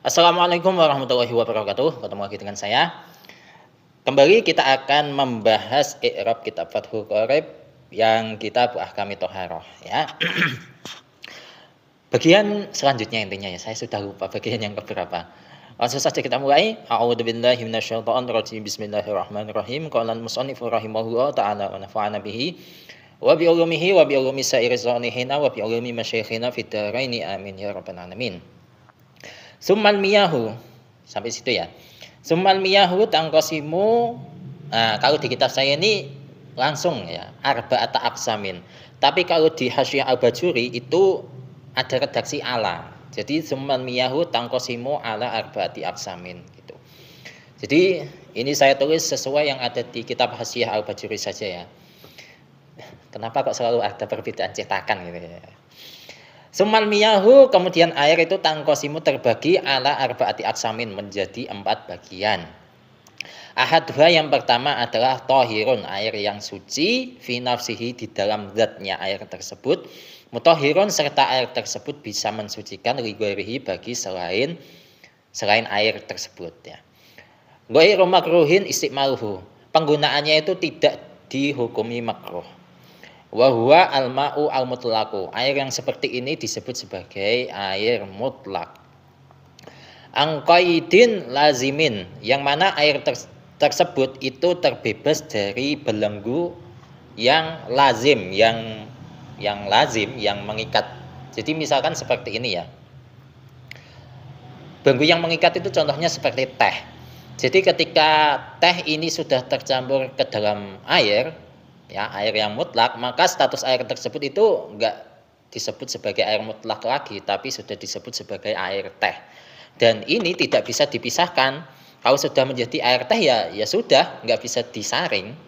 Assalamualaikum warahmatullahi wabarakatuh. Ketemu lagi dengan saya. Kembali kita akan membahas i'rab kitab Fathul Qorib yang kitab Ahkami Thoharoh ya. Bagian selanjutnya intinya ya, saya sudah lupa bagian yang keberapa. Langsung saja kita mulai. A'udzubillahi minasyaitonirrajim. Bismillahirrahmanirrahim. Qala al-musannifu rahimahullah ta'ala wa nafa'ana bihi wa bi ulumihi wa bi ulumi sa'iri salihin wa bi ulumi masyayikhina fid dharaini amin ya rabbal alamin. Summal miyahu, sampai situ ya. Summal miyahu tangkosimu. Nah, kalau di kitab saya ini langsung ya, arba'ata aqsamin. Tapi kalau di Hasyiah Al-Bajuri itu ada redaksi ala. Jadi summal miyahu tangkosimu ala arba'ati aqsamin gitu. Jadi ini saya tulis sesuai yang ada di kitab Hasyiah Al-Bajuri saja ya. Kenapa kok selalu ada perbedaan cetakan gitu ya. Sumal miyahu, kemudian air itu tangkosimu terbagi ala arba'ati aksamin menjadi 4 bagian. Ahadha yang pertama adalah tohirun, air yang suci, fi nafsihi di dalam zatnya air tersebut. Mutohirun serta air tersebut bisa mensucikan ligorihi bagi selain air tersebut ya. Ghairu makruhin istimaluhu, penggunaannya itu tidak dihukumi makruh. Wahwa al-ma'u al-mutlaqu, air yang seperti ini disebut sebagai air mutlak. Angqaidin lazimin, yang mana air tersebut itu terbebas dari belenggu yang lazim, yang lazim, yang mengikat. Jadi misalkan seperti ini ya. Belenggu yang mengikat itu contohnya seperti teh. Jadi ketika teh ini sudah tercampur ke dalam air, ya air yang mutlak, maka status air tersebut itu enggak disebut sebagai air mutlak lagi, tapi sudah disebut sebagai air teh. Dan ini tidak bisa dipisahkan. Kalau sudah menjadi air teh ya sudah, enggak bisa disaring.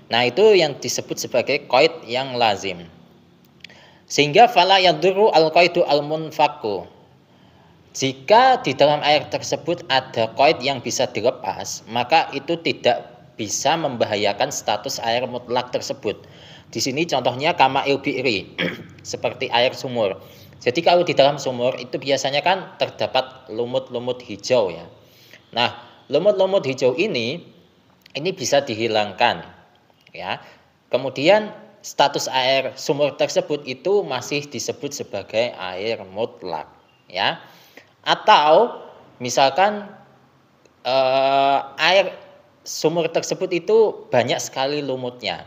Nah itu yang disebut sebagai qaid yang lazim. Sehingga fala yadurru al-qaidu al-munfaku. Jika di dalam air tersebut ada qaid yang bisa dilepas, maka itu tidak bisa membahayakan status air mutlak tersebut. Di sini contohnya kama'il bi'ri, seperti air sumur. Jadi kalau di dalam sumur itu biasanya kan terdapat lumut-lumut hijau ya. Nah, lumut-lumut hijau ini bisa dihilangkan ya. Kemudian status air sumur tersebut itu masih disebut sebagai air mutlak ya. Atau misalkan air sumur tersebut itu banyak sekali lumutnya.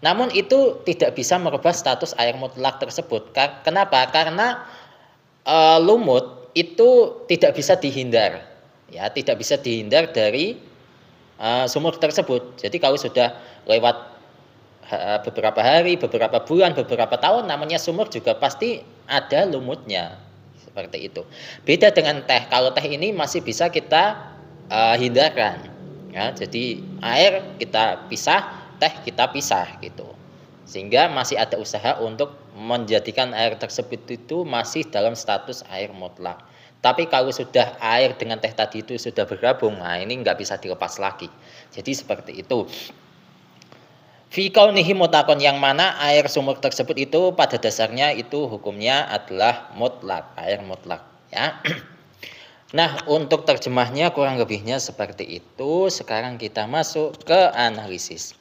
Namun itu tidak bisa merubah status air mutlak tersebut. Kenapa? Karena lumut itu tidak bisa dihindar. Ya, tidak bisa dihindar dari sumur tersebut. Jadi kalau sudah lewat beberapa hari, beberapa bulan, beberapa tahun, namanya sumur juga pasti ada lumutnya. Seperti itu. Beda dengan teh. Kalau teh ini masih bisa kita hindarkan. Ya, jadi air kita pisah, teh kita pisah gitu. Sehingga masih ada usaha untuk menjadikan air tersebut itu masih dalam status air mutlak. Tapi kalau sudah air dengan teh tadi itu sudah bergabung, nah ini nggak bisa dilepas lagi. Jadi seperti itu. Fi kaunihi mutlaqon, yang mana air sumur tersebut itu pada dasarnya itu hukumnya adalah mutlak, air mutlak ya. Nah, untuk terjemahnya kurang lebihnya seperti itu. Sekarang kita masuk ke analisis.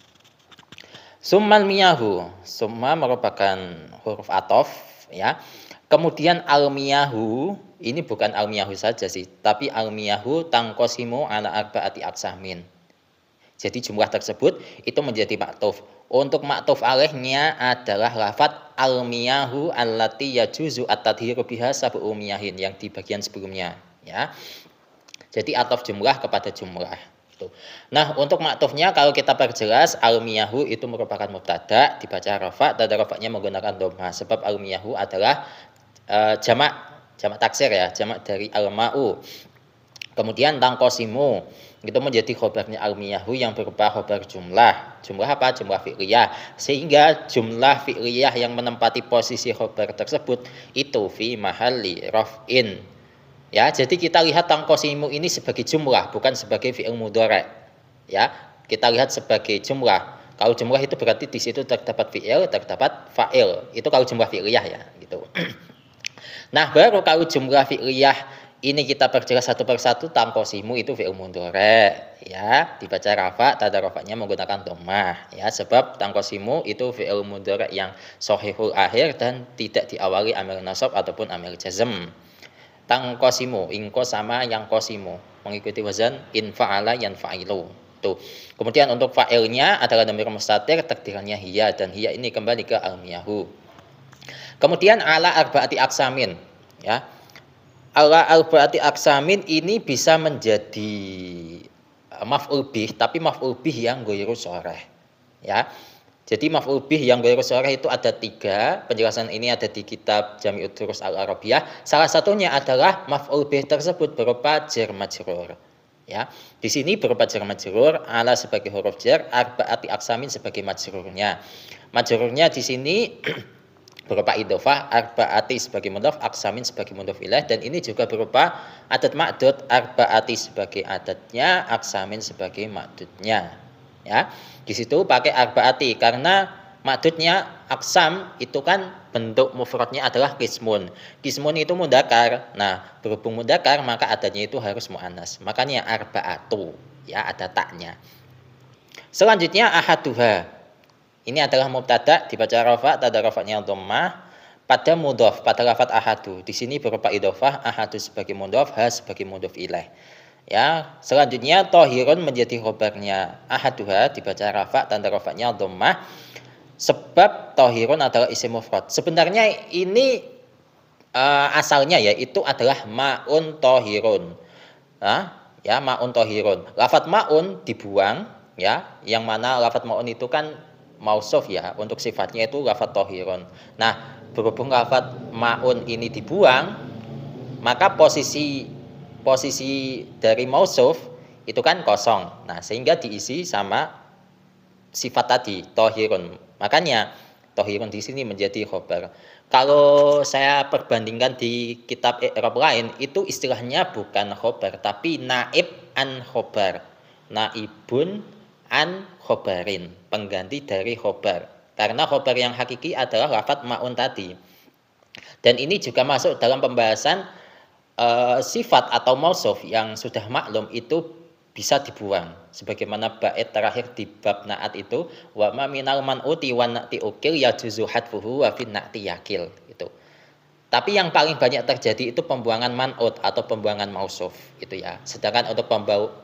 Summal miyahu, summa merupakan huruf athof ya. Kemudian al-miyahu, ini bukan al-miyahu saja sih, tapi al-miyahu tangkosimu ala arba'ati aqsamin. Jadi jumlah tersebut itu menjadi maktuf. Untuk maktuf alaihnya adalah lafadz al-miyahu allati yajuzu at-tadhiru biha sab'u miyahin, yang di bagian sebelumnya ya. Jadi ataf jumlah kepada jumlah. Nah, untuk maktufnya kalau kita perjelas, al-miyahu itu merupakan mubtada, dibaca rafa, tanda rafanya menggunakan dhamma, sebab al-miyahu adalah jamak taksir ya, jamak dari al-ma'u. Kemudian tangkosimu itu menjadi khobarnya al-miyahu yang berupa khobar jumlah. Jumlah apa? Jumlah fi'liyah. Sehingga jumlah fi'liyah yang menempati posisi khobar tersebut itu fi mahalli raf'in. Ya, jadi kita lihat tangkosimu ini sebagai jumlah, bukan sebagai fi'il mudhari'. Ya, kita lihat sebagai jumlah. Kalau jumlah itu berarti di situ terdapat fi'il, terdapat fa'il. Itu kalau jumlah fi'liyah ya, gitu. Nah, baru kalau jumlah fi'liyah ini kita perjelas satu persatu, tangkosimu itu fi'il mudhari ya, dibaca rafa, tanda rafanya menggunakan dhammah ya, sebab tangkosimu itu fi'il mudhari yang shahihul akhir dan tidak diawali amil nasab ataupun amil jazm. Tangkosimu, ingko sama yang kosimu, mengikuti wazan in fa'ala yanfa'ilu. Tuh. Kemudian untuk fa'ilnya adalah dhamir mustatir, takdirannya hiya, dan hiya ini kembali ke almiyahu. Kemudian ala arbaati aksamin ya. Ala arbaati aksamin ini bisa menjadi maf'ul bih, tapi maf'ul bih yang ghairu sharih ya. Jadi maf'ul bih yang ghairu sharih itu ada 3. Penjelasan ini ada di kitab Jami'ud Durus Al-Arabiyah. Salah satunya adalah maf'ul bih tersebut berupa jar majrur. Ya. Di sini berupa jar majrur, ala sebagai huruf jar, arbaati aksamin sebagai majrurnya. Majrurnya di sini berupa idhofah, arbaati sebagai mudhaf, aksamin sebagai mudhaf ilaih, dan ini juga berupa adat ma'dud, arbaati sebagai adatnya, aksamin sebagai ma'dudnya. Ya, di situ pakai arbaati karena ma'dudnya aksam itu kan bentuk mufradnya adalah kismun. Kismun itu mudzakkar. Nah, berhubung mudzakkar maka adanya itu harus muannas. Makanya arbaatu, ya ada taknya. Selanjutnya ahaduha. Ini adalah mubtada, dibaca rafa, tanda rafanya dhammah pada mudhaf, pada lafaz ahadu. Di sini berupa idhofah, ahadu sebagai mudhaf, ha sebagai mudhaf ilaih. Ya, selanjutnya tohirun menjadi khobarnya ahaduha, dibaca rafa, tanda rafanya dhammah sebab tohirun adalah isim mufrad. Sebenarnya ini asalnya ya itu adalah maun tohirun. Ya, maun tohirun. Lafaz maun dibuang ya, yang mana lafaz maun itu kan mausuf ya, untuk sifatnya itu lafaz tohirun. Nah, berhubung lafaz maun ini dibuang, maka posisi dari mausuf itu kan kosong. Nah, sehingga diisi sama sifat tadi tohirun. Makanya tohirun di sini menjadi khobar. Kalau saya perbandingkan di kitab i'rab lain itu istilahnya bukan khobar tapi naib an khobar. Naibun an khobarin, pengganti dari khobar. Karena khobar yang hakiki adalah lafaz maun tadi. Dan ini juga masuk dalam pembahasan sifat atau mausuf yang sudah maklum itu bisa dibuang. Sebagaimana bait terakhir di bab na'at itu, wa ma minal man'uti wa na'ti ukil yajuzu hadfuhu wa fin na'ti yakil itu. Tapi yang paling banyak terjadi itu pembuangan man'ut atau pembuangan mausuf itu ya. Sedangkan untuk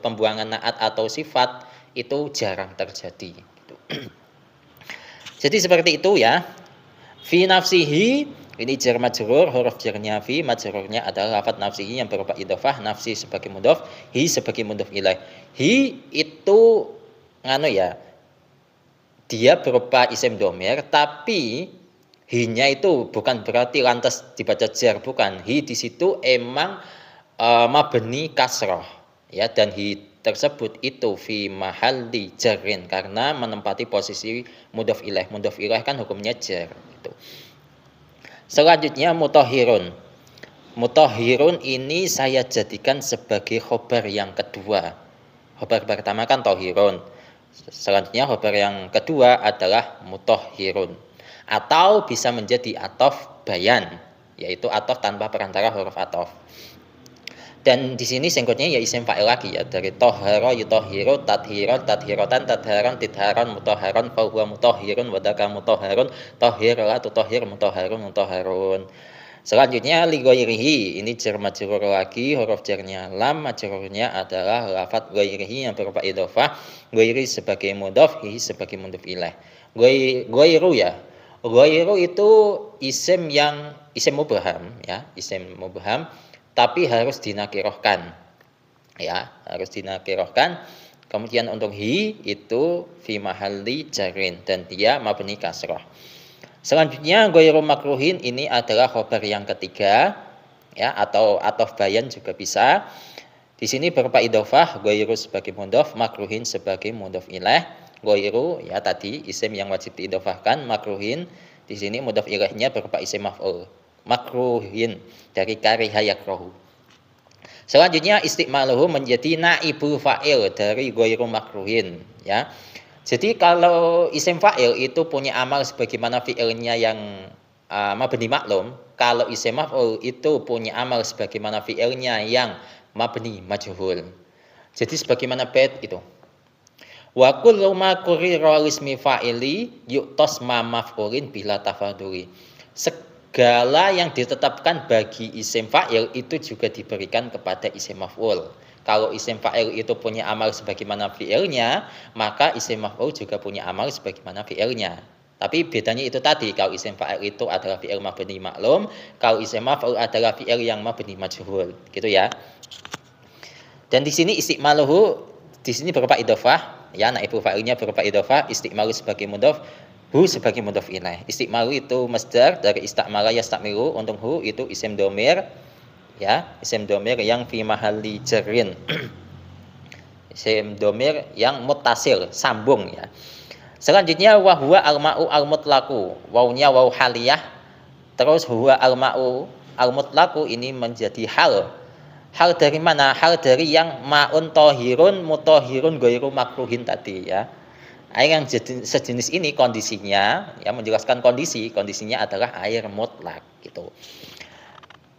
pembuangan na'at atau sifat itu jarang terjadi gitu. Jadi seperti itu ya. Fi nafsihi ini jar majrur, huruf jarnya fi, majrurnya adalah lafaz nafsihi yang berupa idhofah, nafsi sebagai mudhaf, hi sebagai mudhaf ilaih. Hi itu ya, dia berupa isim dhamir, tapi hi-nya itu bukan berarti lantas dibaca jar, bukan. Hi di situ emang mabni kasroh ya, dan hi tersebut itu fi mahalli jarrin karena menempati posisi mudhaf ilaih. Mudhaf ilaih kan hukumnya jar itu. Selanjutnya mutahhirun. Mutahhirun ini saya jadikan sebagai khobar yang kedua. Khobar pertama kan tohirun. Selanjutnya khobar yang kedua adalah mutahhirun. Atau bisa menjadi atof bayan, yaitu atof tanpa perantara huruf atof. Dan di sini singkatnya ya isim fa'il lagi ya, dari tohara yutahhiru, tadhiran, tadhiratan, tadharan, tidharan, mutahharan, fa huwa mutahhirun, wa dzaka mutahharun, tahhir la tutahhir, mutahharun, mutahharun. Selanjutnya li ghairihi, ini jar majrur lagi, huruf jarnya lam, majrurnya adalah lafaz ghairihi yang berupa idhofah, ghairi sebagai mudhaf, hi sebagai mudhaf ilaih. Ghairu ya. Ghairu itu isim mubham ya, isim mubham tapi harus dinakirohkan ya, harus dinakirohkan. Kemudian untuk hi itu fi mahalli jarrin dan dia mabni kasroh. Selanjutnya ghairu makruhin ini adalah khobar yang ketiga ya, atau atof bayan juga bisa. Di sini berupa idhofah, ghairu sebagai mudhaf, makruhin sebagai mudhaf ilaih. Ghairu ya tadi isim yang wajib diidhofahkan, makruhin di sini mudhaf ilaihnya berupa isim maf'ul. Makruhin dari kariha yakrahu. Selanjutnya istiqmaluhu menjadi naibul fa'il dari ghairu makruhin ya. Jadi kalau isim fa'il itu punya amal sebagaimana fi'ilnya yang mabni maklum, kalau isim maf'ul itu punya amal sebagaimana fi'ilnya yang mabni majhul. Jadi sebagaimana bait itu. Wa kullu ma qurira ismi fa'ili yu'tas ma maf'ulin bila tafaduri. Segala yang ditetapkan bagi isim fa'il itu juga diberikan kepada isim maf'ul. Kalau isim fa'il itu punya amal sebagaimana fi'ilnya, maka isim maf'ul juga punya amal sebagaimana fi'ilnya. Tapi bedanya itu tadi, kalau isim fa'il itu adalah fi'il mabni maklum, kalau isim maf'ul adalah fi'il yang mabni majhul, gitu ya. Dan di sini istiqmaluhu di sini berupa idhofah, ya, naibu fa'ilnya berupa idhofah, istiqmalu sebagai mudhof, hu sebagai mudhof ilaih. Istiqmalu itu masdar dari istakmala yastakmilu, untuk hu itu isim domir, ya, isim domir yang fi mahalli jarrin. Isim domir yang muttasil, sambung ya. Selanjutnya wahwa al-ma'u al-mutlaqu. Wawunya waw haliyah, terus huwa al-ma'u al-mutlaqu ini menjadi hal. Hal dari mana? Hal dari yang ma'un tohirun mutohirun ghairu makruhin tadi ya. Air yang sejenis ini kondisinya, ya, menjelaskan kondisinya adalah air mutlak gitu.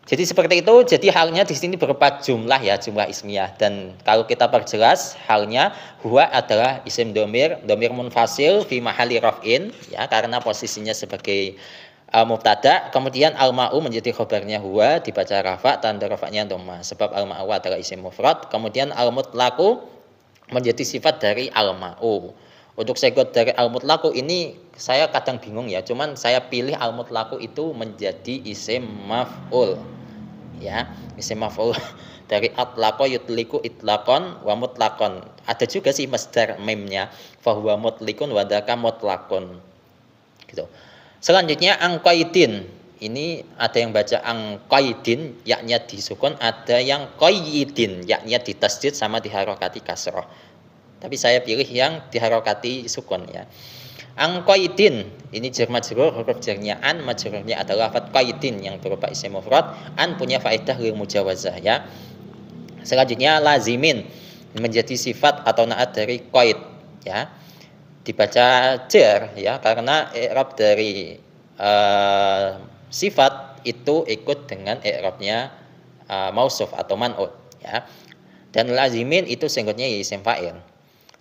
Jadi seperti itu. Jadi halnya di sini berupa jumlah ya, jumlah ismiyah. Dan kalau kita perjelas halnya, huwa adalah isim domir munfasil fi mahali raf'in ya, karena posisinya sebagai mubtada, kemudian al-ma'u menjadi khobarnya huwa, dibaca rafa, tanda rafa'nya dhamma sebab al-ma'u adalah isim mufrad, kemudian al-mutlaqu menjadi sifat dari al-ma'u. Untuk segot dari al-mutlaqu ini saya kadang bingung ya, cuman saya pilih al-mutlaqu itu menjadi isim maf'ul. Ya, isim maf'ul dari atlaqa yutliku itlaqan wa mutlaqan. Ada juga sih masdar mimnya, fa huwa mutlikun wa dzaka mutlaqun. Gitu. Selanjutnya angqaidin. Ini ada yang baca angqaidin yaknya disukun, ada yang qayyidin yaknya ditasdid sama diharokati kasroh. Tapi saya pilih yang diharokati sukun ya. Angqaidin ini jar majrur, huruf jarnya an, majrurnya adalah lafadz qaidin yang berupa isim mufrad. An punya faedah lil mujawazah ya. Selanjutnya lazimin menjadi sifat atau naat dari qaid ya. Dibaca jar ya, karena i'rab dari sifat itu ikut dengan i'rabnya mausuf atau man'ut ya. Dan lazimin itu singkatnya isim fa'il.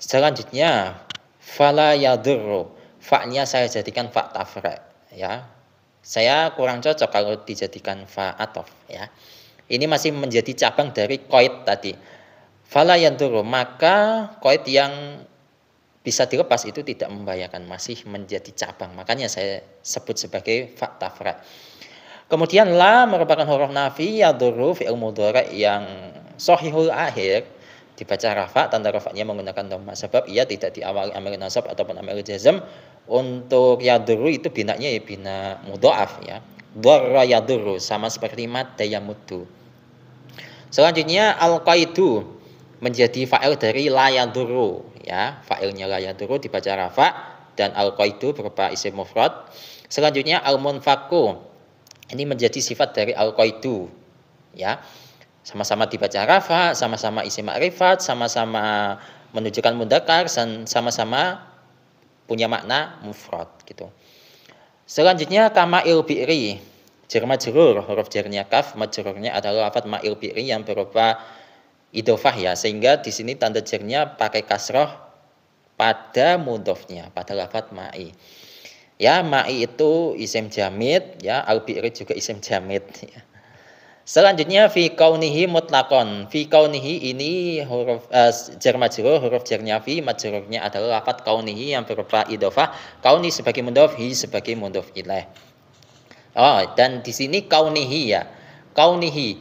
Selanjutnya fala yadurru, fa-nya saya jadikan fa tafra ya. Saya kurang cocok kalau dijadikan fa atof ya. Ini masih menjadi cabang dari qaid tadi. Fala yadurru, maka qaid yang bisa dilepas itu tidak membahayakan, masih menjadi cabang. Makanya saya sebut sebagai fa tafra. Kemudian la merupakan huruf nafi yadurru fi'il mudhari yang sahihul akhir, dibaca rafa, tanda rafa'nya menggunakan dhamma sebab ia tidak diawali amil nasab ataupun amil jazm. Untuk yadurru itu binanya ya bina mudha'af ya. Dharra yadurru sama seperti madda yamuddu. Selanjutnya al-qaidu menjadi fa'il dari la yadurru ya, fa'ilnya la yadurru dibaca rafa dan al-qaidu berupa isim mufrad. Selanjutnya al-munfaku ini menjadi sifat dari al-qaidu ya. Sama-sama dibaca rafa, sama-sama isim ma'rifat, sama-sama menunjukkan mudzakkar, dan sama-sama punya makna mufrad gitu. Selanjutnya kama'il bi'ri, jar majrur, huruf jarnya kaf, majrurnya adalah lafadz ma'il bi'ri yang berupa idhofah ya, sehingga di sini tanda jarnya pakai kasroh pada mudhofnya, pada lafadz ma'i. Ya, ma'i itu isim jamid ya, al-bi'ri juga isim jamid ya. Selanjutnya fi kaunihi mutlaqon. Fi kaunihi ini huruf jar majrur, huruf jarnya fi, majrurnya adalah lafadz kaunihi yang berupa idhofah. Kauni sebagai mudhof, hi sebagai mudhof ilaih. Oh, dan di sini kaunihi ya. Kaunihi,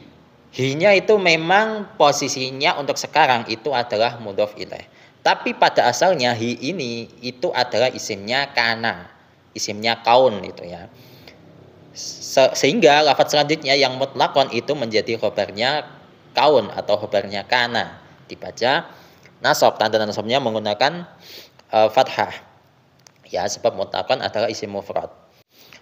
hi-nya itu memang posisinya untuk sekarang itu adalah mudhof ilaih. Tapi pada asalnya hi ini itu adalah isimnya kana, isimnya kaun itu ya. Sehingga lafadz selanjutnya yang mutlaqon itu menjadi khobarnya kaun atau khobarnya kana, dibaca nasab, tanda nasabnya menggunakan fathah ya, sebab mutlaqon adalah isim mufrad.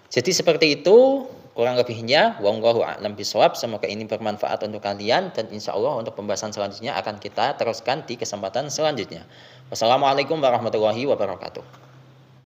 Jadi seperti itu kurang lebihnya, wallahu a'lam bishawab. Semoga ini bermanfaat untuk kalian, dan insya Allah untuk pembahasan selanjutnya akan kita teruskan di kesempatan selanjutnya. Wassalamualaikum warahmatullahi wabarakatuh.